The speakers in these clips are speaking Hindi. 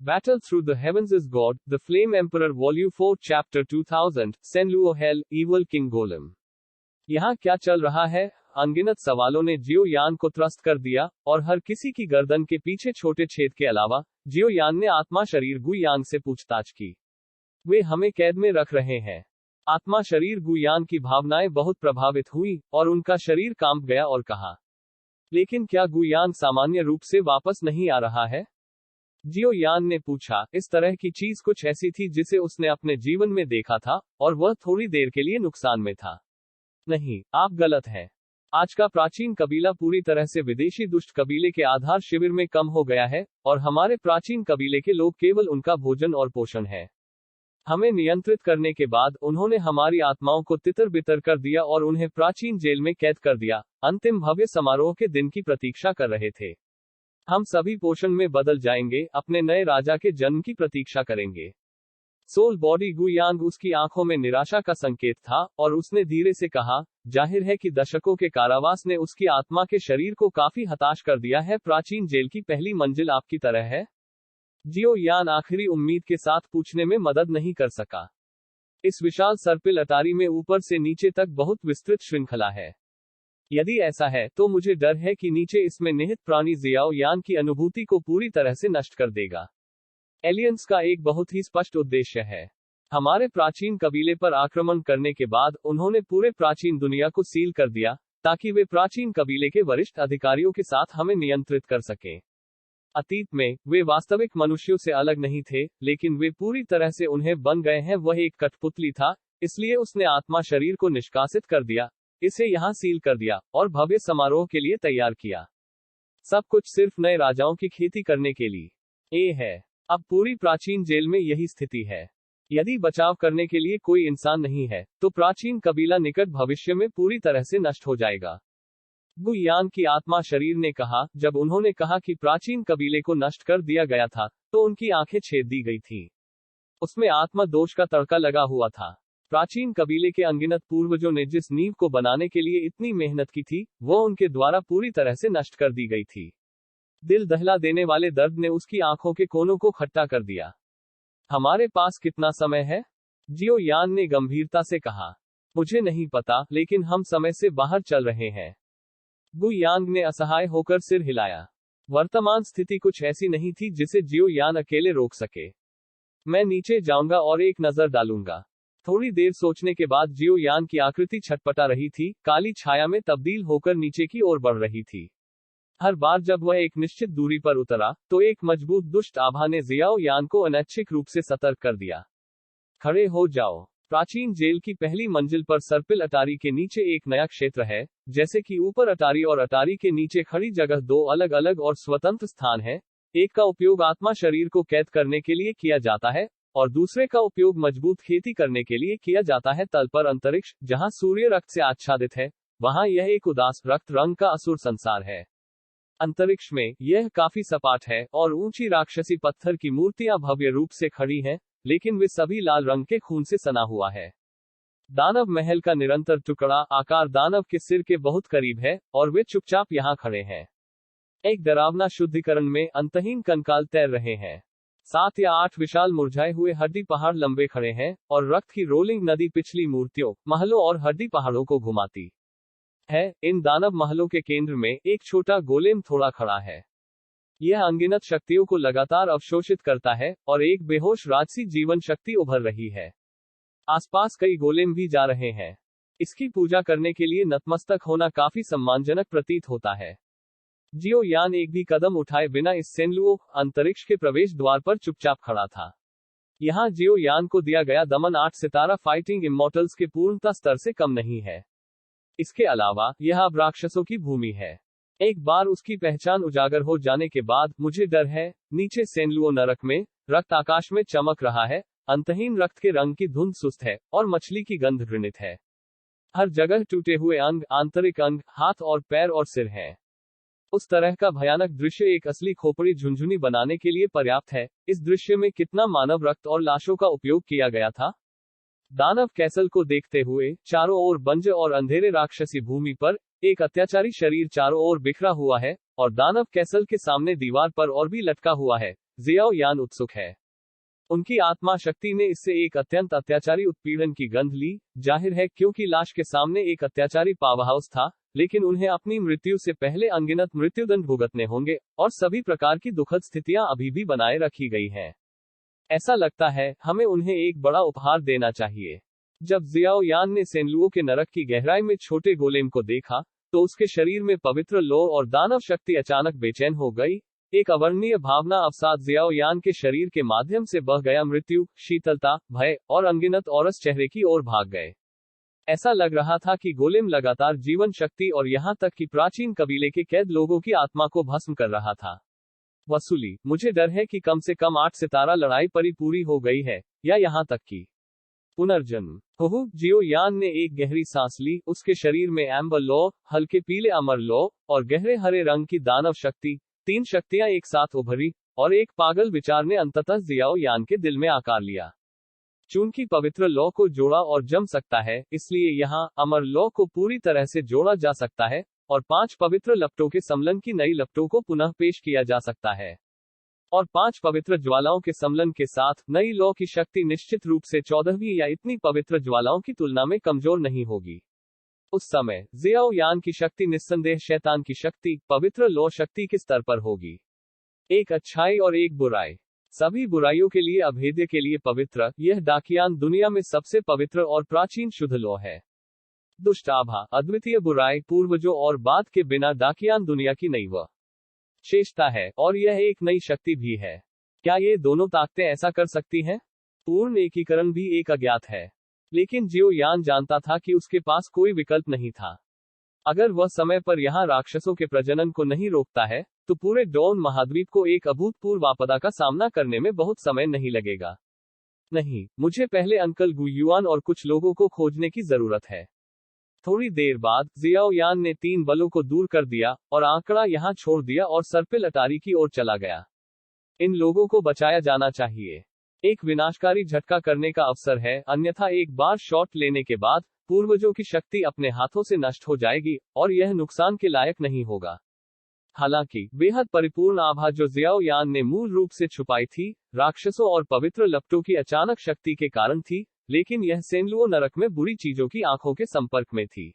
Battle Through the Heavens is God, The Flame Emperor Volume 4 Chapter 2000, Senluo Hell, Evil King Golem। यहाँ क्या चल रहा है? अनगिनत सवालों ने जियो यान को त्रस्त कर दिया, और हर किसी की गर्दन के पीछे छोटे छेद के अलावा, जियो यान ने आत्मा शरीर गु यांग से पूछताछ की। वे हमें कैद में रख रहे हैं। आत्मा शरीर गु यान की भावनाएं बहुत प्रभावित हुई, और उनका शरीर कांप गया और कहा, लेकिन क्या गु यांग सामान्य रूप से वापस नहीं आ रहा है? जियो यान ने पूछा, इस तरह की चीज कुछ ऐसी थी जिसे उसने अपने जीवन में देखा था, और वह थोड़ी देर के लिए नुकसान में था। नहीं, आप गलत हैं। आज का प्राचीन कबीला पूरी तरह से विदेशी दुष्ट कबीले के आधार शिविर में कम हो गया है, और हमारे प्राचीन कबीले के लोग केवल उनका भोजन और पोषण है। हमें नियंत्रित करने के बाद उन्होंने हमारी आत्माओं को तितर बितर कर दिया और उन्हें प्राचीन जेल में कैद कर दिया। अंतिम भव्य समारोह के दिन की प्रतीक्षा कर रहे थे। हम सभी पोषण में बदल जाएंगे, अपने नए राजा के जन्म की प्रतीक्षा करेंगे। सोल बॉडी गु यांग उसकी आंखों में निराशा का संकेत था, और उसने धीरे से कहा, जाहिर है कि दशकों के कारावास ने उसकी आत्मा के शरीर को काफी हताश कर दिया है। प्राचीन जेल की पहली मंजिल आपकी तरह है? जियो यान आखिरी उम्मीद के साथ पूछने में मदद नहीं कर सका। इस विशाल सर्पिल अटारी में ऊपर से नीचे तक बहुत विस्तृत श्रृंखला है। यदि ऐसा है, तो मुझे डर है कि नीचे इसमें निहित प्राणी जियाओ यान की अनुभूति को पूरी तरह से नष्ट कर देगा। एलियंस का एक बहुत ही स्पष्ट उद्देश्य है। हमारे प्राचीन कबीले पर आक्रमण करने के बाद उन्होंने पूरे प्राचीन दुनिया को सील कर दिया, ताकि वे प्राचीन कबीले के वरिष्ठ अधिकारियों के साथ हमें नियंत्रित कर सकें। अतीत में, वे वास्तविक मनुष्यों से अलग नहीं थे, लेकिन वे पूरी तरह से उन्हें बन गए हैं। वह एक कठपुतली था, इसलिए उसने आत्मा शरीर को निष्कासित कर दिया, इसे यहां सील कर दिया, और भव्य समारोह के लिए तैयार किया। सब कुछ सिर्फ नए राजाओं की खेती करने के लिए है। अब पूरी प्राचीन जेल में यही स्थिति है। यदि बचाव करने के लिए कोई इंसान नहीं है, तो प्राचीन कबीला निकट भविष्य में पूरी तरह से नष्ट हो जाएगा। गु यांग की आत्मा शरीर ने कहा, जब उन्होंने कहा कि प्राचीन कबीले को नष्ट कर दिया गया था, तो उनकी आंखें छेद दी गई थी। उसमें आत्मा दोष का तड़का लगा हुआ था। प्राचीन कबीले के अनगिनत पूर्वजों ने जिस नींव को बनाने के लिए इतनी मेहनत की थी, वो उनके द्वारा पूरी तरह से नष्ट कर दी गई थी। दिल दहला देने वाले दर्द ने उसकी आंखों के कोनों को खट्टा कर दिया। हमारे पास कितना समय है? जियो यान ने गंभीरता से कहा, मुझे नहीं पता, लेकिन हम समय से बाहर चल रहे हैं। गु यांग ने असहाय होकर सिर हिलाया। वर्तमान स्थिति कुछ ऐसी नहीं थी जिसे जियो यान अकेले रोक सके। मैं नीचे जाऊंगा और एक नजर डालूंगा। थोड़ी देर सोचने के बाद जियो यान की आकृति छटपटा रही थी, काली छाया में तब्दील होकर नीचे की ओर बढ़ रही थी। हर बार जब वह एक निश्चित दूरी पर उतरा, तो एक मजबूत दुष्ट आभा ने जियाओ यान को अनैच्छिक रूप से सतर्क कर दिया। खड़े हो जाओ। प्राचीन जेल की पहली मंजिल पर सर्पिल अटारी के नीचे एक नया क्षेत्र है। जैसे कि ऊपर अटारी और अटारी के नीचे खड़ी जगह दो अलग अलग और स्वतंत्र स्थान है। एक का उपयोग आत्मा शरीर को कैद करने के लिए किया जाता है, और दूसरे का उपयोग मजबूत खेती करने के लिए किया जाता है। तल पर अंतरिक्ष, जहां सूर्य रक्त से आच्छादित है, वहां यह एक उदास रक्त रंग का असुर संसार है। अंतरिक्ष में यह काफी सपाट है, और ऊंची राक्षसी पत्थर की मूर्तियां भव्य रूप से खड़ी हैं, लेकिन वे सभी लाल रंग के खून से सना हुआ है। दानव महल का निरंतर टुकड़ा आकार दानव के सिर के बहुत करीब है, और वे चुपचाप यहां खड़े हैं। एक डरावना शुद्धिकरण में अंतहीन कंकाल तैर रहे हैं। 7 या 8 विशाल मुरझाए हुए हड्डी पहाड़ लंबे खड़े हैं, और रक्त की रोलिंग नदी पिछली मूर्तियों, महलों और हड्डी पहाड़ों को घुमाती है। इन दानव महलों के केंद्र में एक छोटा गोलेम थोड़ा खड़ा है। यह अनगिनत शक्तियों को लगातार अवशोषित करता है, और एक बेहोश राजसी जीवन शक्ति उभर रही है। आसपास कई गोलेम भी जा रहे हैं। इसकी पूजा करने के लिए नतमस्तक होना काफी सम्मानजनक प्रतीत होता है। जियो यान एक भी कदम उठाए बिना इस सेनलुओ अंतरिक्ष के प्रवेश द्वार पर चुपचाप खड़ा था। यहाँ जियो यान को दिया गया दमन 8 सितारा फाइटिंग इमॉर्टल्स के पूर्णता स्तर से कम नहीं है। इसके अलावा, यह अब राक्षसों की भूमि है। एक बार उसकी पहचान उजागर हो जाने के बाद, मुझे डर है। नीचे सेनलुओ नरक में, रक्त आकाश में चमक रहा है। अंतहीन रक्त के रंग की धुंध सुस्त है, और मछली की गंध घृणित है। हर जगह टूटे हुए अंग, आंतरिक अंग, हाथ और पैर और सिर हैं। उस तरह का भयानक दृश्य एक असली खोपड़ी झुंझुनी बनाने के लिए पर्याप्त है। इस दृश्य में कितना मानव रक्त और लाशों का उपयोग किया गया था। दानव कैसल को देखते हुए, चारों ओर बंजर और अंधेरे राक्षसी भूमि पर, एक अत्याचारी शरीर चारों ओर बिखरा हुआ है, और दानव कैसल के सामने दीवार पर और भी लटका हुआ है, जियाओ यान उत्सुक है। उनकी आत्मा शक्ति ने इससे एक अत्यंत अत्याचारी उत्पीड़न की गंध ली, जाहिर है क्योंकि लाश के सामने एक अत्याचारी पावर हाउस था, लेकिन उन्हें अपनी मृत्यु से पहले अनगिनत मृत्युदंड भुगतने होंगे, और सभी प्रकार की दुखद स्थितियां अभी भी बनाए रखी गई हैं। ऐसा लगता है, हमें उन्हें एक बड़ा उपहार देना चाहिए। जब जियाओ यान ने सेनलुओ के नरक की गहराई में छोटे गोलेम को देखा, तो उसके शरीर में पवित्र लो और दानव शक्ति अचानक बेचैन हो गई। एक अवर्णनीय भावना अवसाद जियाओ यान के शरीर के माध्यम से बह गया। मृत्यु, शीतलता, भय और अनगिनत औरस चेहरे की ओर भाग गए। ऐसा लग रहा था कि गोलेम लगातार जीवन शक्ति और यहाँ तक कि प्राचीन कबीले के कैद लोगों की आत्मा को भस्म कर रहा था। वसूली, मुझे डर है कि कम से कम 8 सितारा लड़ाई पूरी हो गई है, या यहाँ तक कि पुनर्जन्म। हुहु, जियो यान ने एक गहरी सांस ली। उसके शरीर में एम्बर लो, हल्के पीले अमर लो और गहरे हरे रंग की दानव शक्ति, 3 शक्तियां एक साथ उभरी, और एक पागल विचार ने अंततः जियाओ यान के दिल में आकार लिया। चूंकि पवित्र लौ को जोड़ा और जम सकता है, इसलिए यहाँ अमर लौ को पूरी तरह से जोड़ा जा सकता है, और 5 पवित्र लपटों के सम्मिलन की नई लपटों को पुनः पेश किया जा सकता है। और 5 पवित्र ज्वालाओं के सम्मिलन के साथ नई लौ की शक्ति निश्चित रूप से 14वीं या इतनी पवित्र ज्वालाओं की तुलना में कमजोर नहीं होगी। उस समय जियाओ यान की शक्ति निस्संदेह शैतान की शक्ति, पवित्र लौ शक्ति के स्तर पर होगी। एक अच्छाई और एक बुराई, सभी बुराइयों के लिए अभेद्य के लिए पवित्र, यह डाकियान दुनिया में सबसे पवित्र और प्राचीन शुद्ध लौ है। दुष्ट आभा, अद्वितीय बुराई, पूर्वजों और बाद के बिना डाकियान दुनिया की नई व शेषता है, और यह एक नई शक्ति भी है। क्या ये दोनों ताकतें ऐसा कर सकती हैं? पूर्ण एकीकरण भी एक अज्ञात है, लेकिन जियो यान जानता था कि उसके पास कोई विकल्प नहीं था। अगर वह समय पर यहाँ राक्षसों के प्रजनन को नहीं रोकता है, तो पूरे डॉन महाद्वीप को एक अभूतपूर्व आपदा का सामना करने में बहुत समय नहीं लगेगा। नहीं, मुझे पहले अंकल गुयुआन और कुछ लोगों को खोजने की जरूरत है। थोड़ी देर बाद जियाओ यान ने 3 बलों को दूर कर दिया और आंकड़ा यहाँ छोड़ दिया और सर्पिल अटारी की ओर चला गया। इन लोगों को बचाया जाना चाहिए। एक विनाशकारी झटका करने का अवसर है, अन्यथा एक बार शॉट लेने के बाद पूर्वजों की शक्ति अपने हाथों से नष्ट हो जाएगी, और यह नुकसान के लायक नहीं होगा। हालांकि बेहद परिपूर्ण आभा जो जियाओ यान ने मूल रूप से छुपाई थी, राक्षसों और पवित्र लपटों की अचानक शक्ति के कारण थी, लेकिन यह सेनलुओ नरक में बुरी चीजों की आंखों के संपर्क में थी।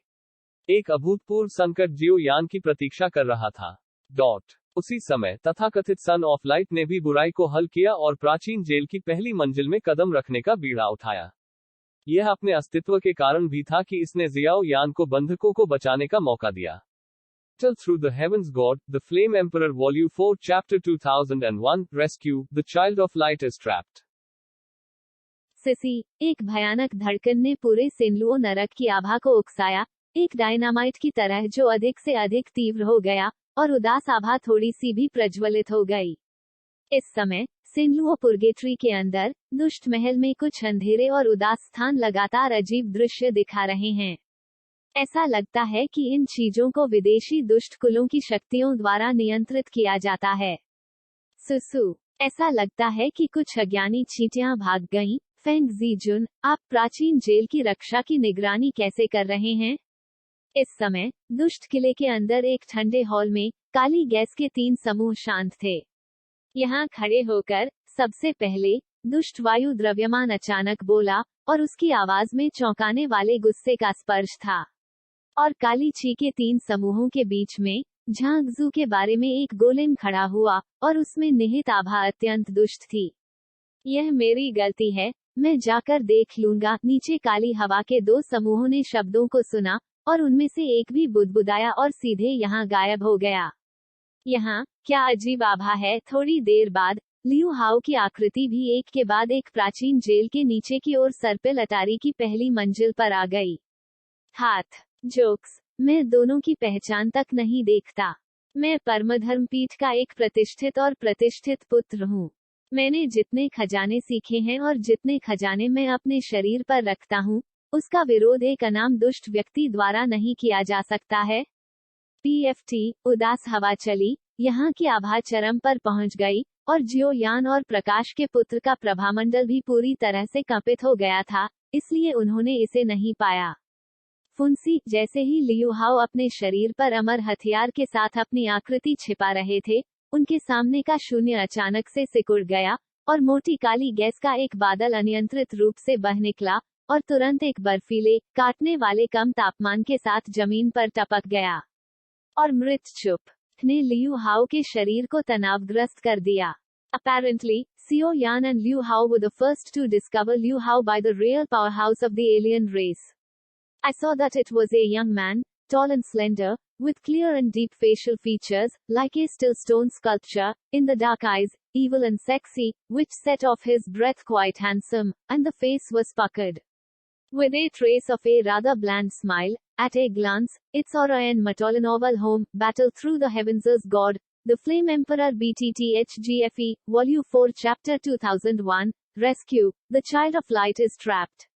एक अभूतपूर्व संकट जियो यान की प्रतीक्षा कर रहा था। उसी समय तथाकथित सन ऑफ लाइट ने भी बुराई को हल किया और प्राचीन जेल की पहली मंजिल में कदम रखने का बीड़ा उठाया। यह अपने अस्तित्व के कारण भी था कि इसने जियाओ यान को बंधकों को बचाने का मौका दिया। Through the Heavens God, the Flame Emperor Volume 4 Chapter 2001, Rescue, the Child of Light is trapped. सिसी, एक भयानक धड़कन ने पूरे सेनलुओ नरक की आभा को उकसाया, एक डायनामाइट की तरह जो अधिक से अधिक तीव्र हो गया, और उदास आभा थोड़ी सी भी प्रज्वलित हो गई। इस समय सेनलुओ पुर्गेट्री के अंदर दुष्ट महल में कुछ अंधेरे और उदास स्थान लगातार अजीब दृश्य दिखा रहे हैं। ऐसा लगता है कि इन चीजों को विदेशी दुष्ट कुलों की शक्तियों द्वारा नियंत्रित किया जाता है। सुसु, ऐसा लगता है कि कुछ अज्ञानी चींटियां भाग गईं। फेंग जीजुन, आप प्राचीन जेल की रक्षा की निगरानी कैसे कर रहे हैं? इस समय दुष्ट किले के अंदर एक ठंडे हॉल में काली गैस के 3 समूह शांत थे। यहाँ खड़े होकर सबसे पहले दुष्ट वायु द्रव्यमान अचानक बोला, और उसकी आवाज में चौंकाने वाले गुस्से का स्पर्श था। और काली ची के 3 समूहों के बीच में झांगजू के बारे में एक गोलेम खड़ा हुआ, और उसमें निहित आभा अत्यंत दुष्ट थी। यह मेरी गलती है, मैं जाकर देख लूंगा। नीचे काली हवा के 2 समूहों ने शब्दों को सुना, और उनमें से एक भी बुदबुदाया और सीधे यहाँ गायब हो गया। यहाँ क्या अजीब आभा है। थोड़ी देर बाद लियू हाउ की आकृति भी एक के बाद एक प्राचीन जेल के नीचे की ओर सर्पिल अटारी की पहली मंजिल पर आ गई। हाथ जोक्स, मैं दोनों की पहचान तक नहीं देखता। मैं परमधर्मपीठ का एक प्रतिष्ठित और प्रतिष्ठित पुत्र हूँ। मैंने जितने खजाने सीखे हैं और जितने खजाने मैं अपने शरीर पर रखता हूँ, उसका विरोध एक अनाम दुष्ट व्यक्ति द्वारा नहीं किया जा सकता है। पीएफटी, उदास हवा चली, यहाँ की आभा चरम पर पहुँच गई, और जियो यान और प्रकाश के पुत्र का प्रभामंडल भी पूरी तरह से कंपित हो गया था, इसलिए उन्होंने इसे नहीं पाया। फुंसी, जैसे ही लियू हाउ अपने शरीर पर अमर हथियार के साथ अपनी आकृति छिपा रहे थे, उनके सामने का शून्य अचानक से सिकुड़ गया और मोटी काली गैस का एक बादल अनियंत्रित रूप से बह निकला और तुरंत एक बर्फीले, काटने वाले कम तापमान के साथ जमीन पर टपक गया और मृत चुप ने लियू हाउ के शरीर को तनावग्रस्त कर दिया। Apparently, Xiao Yan and Liu Hao were the first to discover Liu Hao by the real powerhouse of the alien race. I saw that it was a young man, tall and slender, with clear and deep facial features, like a still stone sculpture, in the dark eyes, evil and sexy, which set off his breath quite handsome, and the face was puckered with a trace of a rather bland smile. At a glance, its aura and Matolanoval home, Battle Through the Heavens as God, The Flame Emperor BTTHGFE, Volume 4 Chapter 2001, Rescue, The Child of Light is Trapped.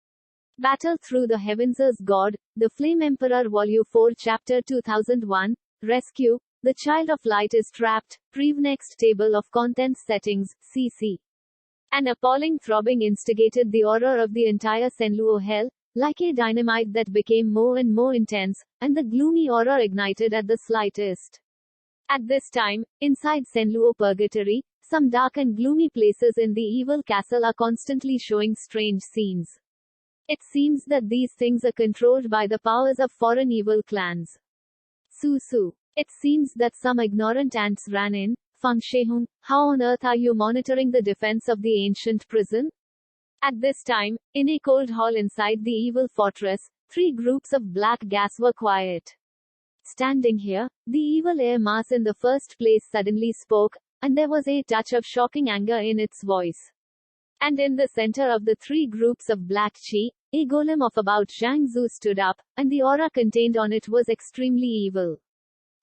Battle Through the Heavens as God, The Flame Emperor Volume 4 Chapter 2001, Rescue, The Child of Light is Trapped, Next Table of Contents Settings, CC. An appalling throbbing instigated the horror of the entire Senluo hell, like a dynamite that became more and more intense, and the gloomy horror ignited at the slightest. At this time, inside Senluo Purgatory, some dark and gloomy places in the evil castle are constantly showing strange scenes. It seems that these things are controlled by the powers of foreign evil clans. Su. It seems that some ignorant ants ran in. Feng Shehung, how on earth are you monitoring the defense of the ancient prison? At this time, in a cold hall inside the evil fortress, 3 groups of black gas were quiet. Standing here, the evil air mass in the first place suddenly spoke, and there was a touch of shocking anger in its voice. And in the center of the 3 groups of black chi, a golem of about Zhangzhou stood up, and the aura contained on it was extremely evil.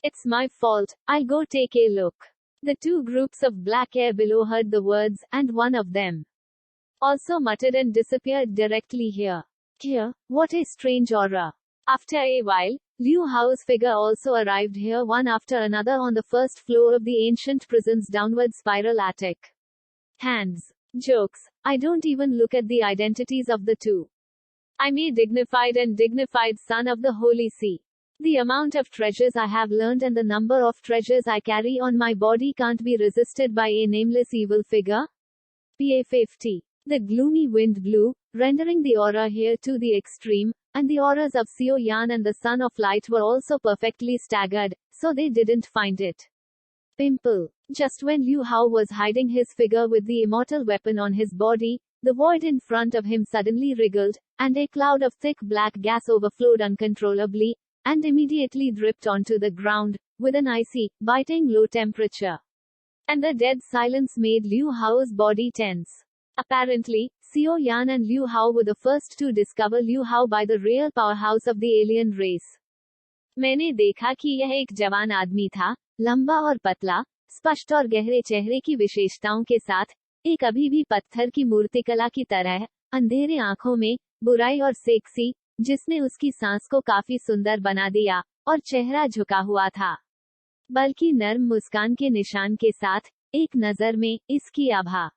It's my fault, I'll go take a look. The 2 groups of black air below heard the words, and one of them also muttered and disappeared directly here. Here, what a strange aura. After a while, Liu Hao's figure also arrived here one after another on the first floor of the ancient prison's downward spiral attic. Hands. Jokes. I don't even look at the identities of the 2. I'm a dignified son of the Holy See. The amount of treasures I have learned and the number of treasures I carry on my body can't be resisted by a nameless evil figure. PA 50. The gloomy wind blew, rendering the aura here to the extreme, and the auras of Xiao Yan and the Son of Light were also perfectly staggered, so they didn't find it. Pimple. Just when Liu Hao was hiding his figure with the immortal weapon on his body, the void in front of him suddenly wriggled, and a cloud of thick black gas overflowed uncontrollably, and immediately dripped onto the ground, with an icy, biting low temperature. And the dead silence made Liu Hao's body tense. Apparently, Xiao Yan and Liu Hao were the first to discover Liu Hao by the real powerhouse of the alien race. मैंने देखा कि यह एक जवान आदमी था, लंबा और पतला, स्पष्ट और गहरे चेहरे की विशेषताओं के साथ, एक अभी भी पत्थर की मूर्तिकला की तरह, अंधेरे आंखों में, बुराई और सेक्सी, जिसने उसकी सांस को काफी सुंदर बना दिया, और चेहरा झुका हुआ था। बल्कि नर्म मुस्कान के निशान के साथ, एक नजर में, इसकी आभा।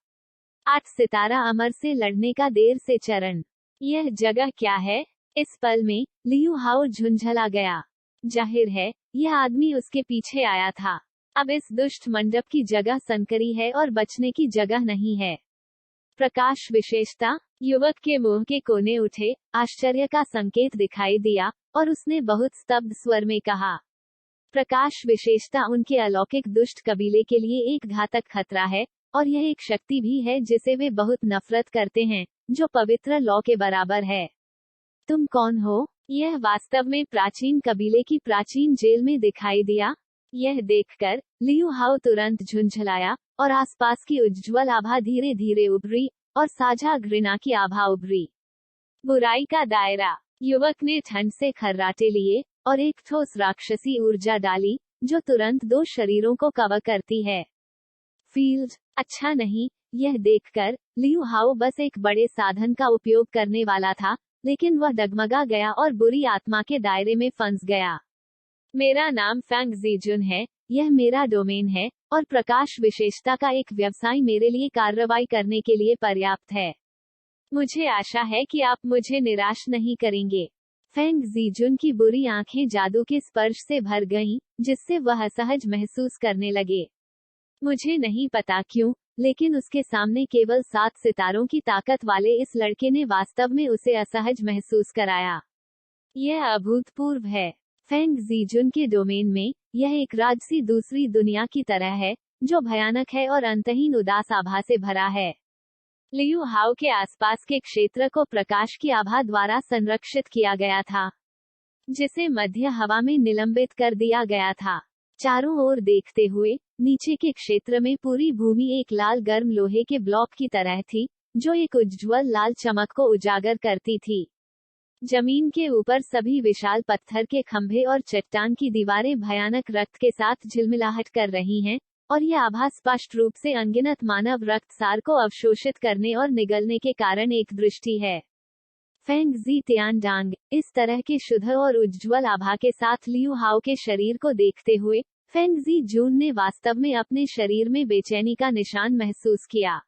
8 सितारा अमर से लड़ने का देर से चरण। यह जगह क्या है? इस पल में, लियू हाओ झुंझला गया। जाहिर है, यह आदमी उसके पीछे आया था। अब इस दुष्ट मंडप की जगह संकरी है और बचने की जगह नहीं है। प्रकाश विशेषता? युवक के मुंह के कोने उठे, आश्चर्य का संकेत दिखाई दिया, और उसने बहुत स्तब्ध स्वर में कहा। प्रकाश विशेषता उनके अलौकिक दुष्ट कबीले के लिए एक घातक खतरा है, और यह एक शक्ति भी है जिसे वे बहुत नफरत करते हैं, जो पवित्र लौ के बराबर है। तुम कौन हो? यह वास्तव में प्राचीन कबीले की प्राचीन जेल में दिखाई दिया। यह देखकर, लियू हाओ तुरंत झुंझलाया, और आसपास की उज्ज्वल आभा धीरे धीरे उभरी, और साझा घृणा की आभा उभरी। बुराई का दायरा। युवक ने ठंड से खर्राटे लिए, और एक ठोस राक्षसी ऊर्जा डाली, जो तुरंत 2 शरीरों को कवर करती है। फील्ड। अच्छा नहीं, यह देखकर, लियू हाओ बस एक बड़े साधन का उपयोग करने वाला था, लेकिन वह डगमगा गया और बुरी आत्मा के दायरे में फंस गया। मेरा नाम फेंग जीजुन है, यह मेरा डोमेन है, और प्रकाश विशेषता का एक व्यवसाय मेरे लिए कार्रवाई करने के लिए पर्याप्त है। मुझे आशा है कि आप मुझे निराश नहीं करेंगे। फेंग जीजुन की बुरी आंखें जादू के स्पर्श से भर गईं, जिससे वह असहज महसूस करने लगे। मुझे नहीं पता क्यों, लेकिन उसके सामने केवल 7 सितारों की ताकत वाले इस लड़के ने वास्तव में उसे असहज महसूस कराया। यह अभूतपूर्व है। फेंग जीजुन के डोमेन में, यह एक राजसी दूसरी दुनिया की तरह है, जो भयानक है और अंतहीन उदास आभा से भरा है। लियू हाउ के आसपास के क्षेत्र को प्रकाश की आभा द्वारा संरक्षित किया गया था, जिसे मध्य हवा में निलंबित कर दिया गया था। चारों ओर देखते हुए, नीचे के क्षेत्र में पूरी भूमि एक लाल गर्म लोहे के ब्लॉक की तरह थी, जो एक उज्ज्वल लाल चमक को उजागर करती थी। जमीन के ऊपर सभी विशाल पत्थर के खंभे और चट्टान की दीवारें भयानक रक्त के साथ झिलमिलाहट कर रही हैं, और यह आभा स्पष्ट रूप से अनगिनत मानव रक्तसार को अवशोषित करने और निगलने के कारण एक दृष्टि है। फेंग जी तियानडांग, इस तरह के शुद्ध और उज्ज्वल आभा के साथ लियू हाउ के शरीर को देखते हुए, फेंग जी जून ने वास्तव में अपने शरीर में बेचैनी का निशान महसूस किया।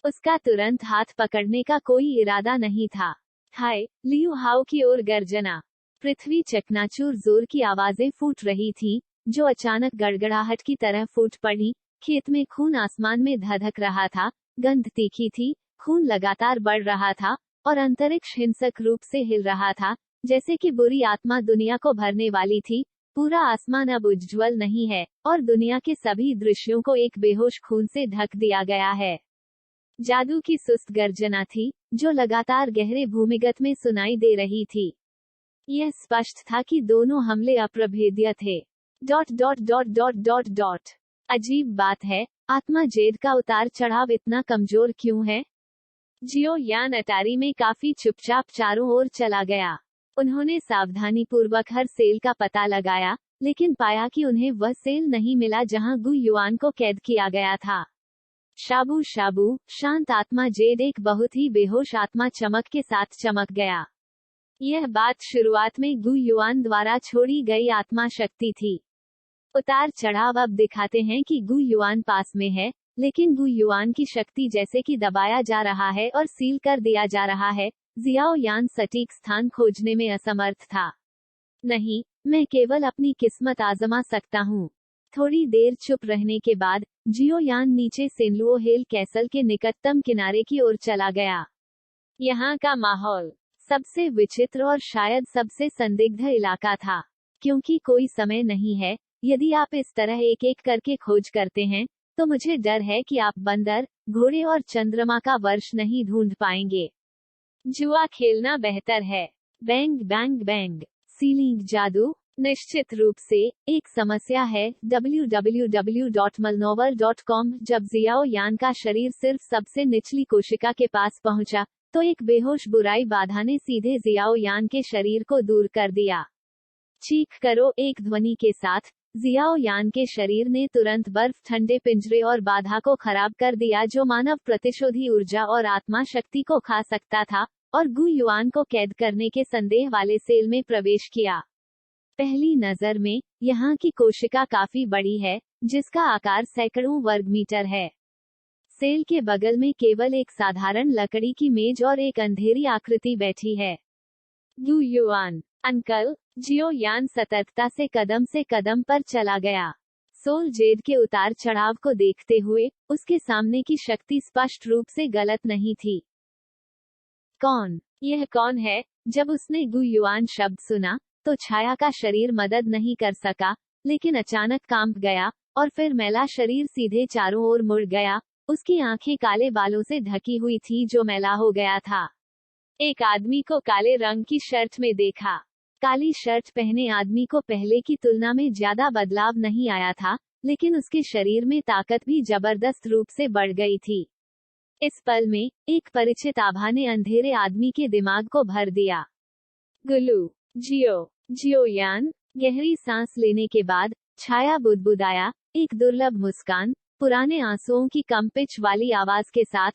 उसका तुरंत हाथ पकड़ने का कोई इरादा नहीं था। हाय, लियू हाउ की ओर गर्जना। पृथ्वी चकनाचूर जोर की आवाजें फूट रही थी, जो अचानक गड़गड़ाहट की तरह फूट पड़ी। खेत में खून आसमान में धधक रहा था, गंध तीखी थी, खून लगातार बढ़ रहा था, और अंतरिक्ष हिंसक रूप से हिल रहा था, जैसे कि बुरी आत्मा दुनिया को भरने वाली थी। पूरा आसमान अब उज्ज्वल नहीं है, और दुनिया के सभी दृश्यों को एक बेहोश खून से ढक दिया गया है। जादू की सुस्त गर्जना थी, जो लगातार गहरे भूमिगत में सुनाई दे रही थी। यह स्पष्ट था कि दोनों हमले अप्रभेद्य थे। ... अजीब बात है, आत्मा जेड का उतार चढ़ाव इतना कमजोर क्यों है? जियो यान अटारी में काफी चुपचाप चारों ओर चला गया। उन्होंने सावधानीपूर्वक हर सेल का पता लगाया, लेकिन पाया कि उन्हें वह सेल नहीं मिला जहां गु युआन को कैद किया गया था। शाबू शाबू, शांत आत्मा जेड एक बहुत ही बेहोश आत्मा चमक के साथ चमक गया। यह बात शुरुआत में गु युआन द्वारा छोड़ी गई आत्मा शक्ति थी। उतार चढ़ाव अब दिखाते हैं कि गु युआन पास में है, लेकिन गु युआन की शक्ति जैसे कि दबाया जा रहा है और सील कर दिया जा रहा है। जियाओ यान सटीक स्थान खोजने में असमर्थ था। नहीं, मैं केवल अपनी किस्मत आजमा सकता हूँ। थोड़ी देर चुप रहने के बाद, जियो यान नीचे सेनलुओ हिल कैसल के निकटतम किनारे की ओर चला गया। यहाँ का माहौल सबसे विचित्र और शायद सबसे संदिग्ध इलाका था, क्योंकि कोई समय नहीं है। यदि आप इस तरह एक एक करके खोज करते हैं, तो मुझे डर है कि आप बंदर, घोड़े और चंद्रमा का वर्ष नहीं ढूंढ पाएंगे। जुआ खेलना बेहतर है। Bang bang bang. सीलिंग जादू निश्चित रूप से एक समस्या है। www.malnovel.com। जब जियाओ यान का शरीर सिर्फ सबसे निचली कोशिका के पास पहुंचा, तो एक बेहोश बुराई बाधा ने सीधे जियाओ यान के शरीर को दूर कर दिया। चीख करो, एक ध्वनि के साथ जियाओ यान के शरीर ने तुरंत बर्फ ठंडे पिंजरे और बाधा को खराब कर दिया जो मानव प्रतिशोधी ऊर्जा और आत्मा शक्ति को खा सकता था, और गु युआन को कैद करने के संदेह वाले सेल में प्रवेश किया। पहली नजर में, यहाँ की कोशिका काफी बड़ी है, जिसका आकार सैकड़ों वर्ग मीटर है। सेल के बगल में केवल एक साधारण लकड़ी की मेज और एक अंधेरी आकृति बैठी है। गु युआन, अंकल। जियो यान सतर्कता से कदम पर चला गया। सोल जेड के उतार चढ़ाव को देखते हुए, उसके सामने की शक्ति स्पष्ट रूप से गलत नहीं थी। कौन? यह कौन है? जब उसने गु युआन शब्द सुना, तो छाया का शरीर मदद नहीं कर सका, लेकिन अचानक कांप गया, और फिर मैला शरीर सीधे चारों ओर मुड़ गया। उसकी आंखें काले बालों से ढकी हुई थी जो मैला हो गया था। एक आदमी को काले रंग की शर्ट में देखा। काली शर्ट पहने आदमी को पहले की तुलना में ज्यादा बदलाव नहीं आया था, लेकिन उसके शरीर में ताकत भी जबरदस्त रूप से बढ़ गई थी। इस पल में, एक परिचित आभा ने अंधेरे आदमी के दिमाग को भर दिया। गुलू, जियो यान। गहरी सांस लेने के बाद, छाया बुदबुदाया, एक दुर्लभ मुस्कान, पुराने आंसुओं की कम पिच वाली आवाज के साथ,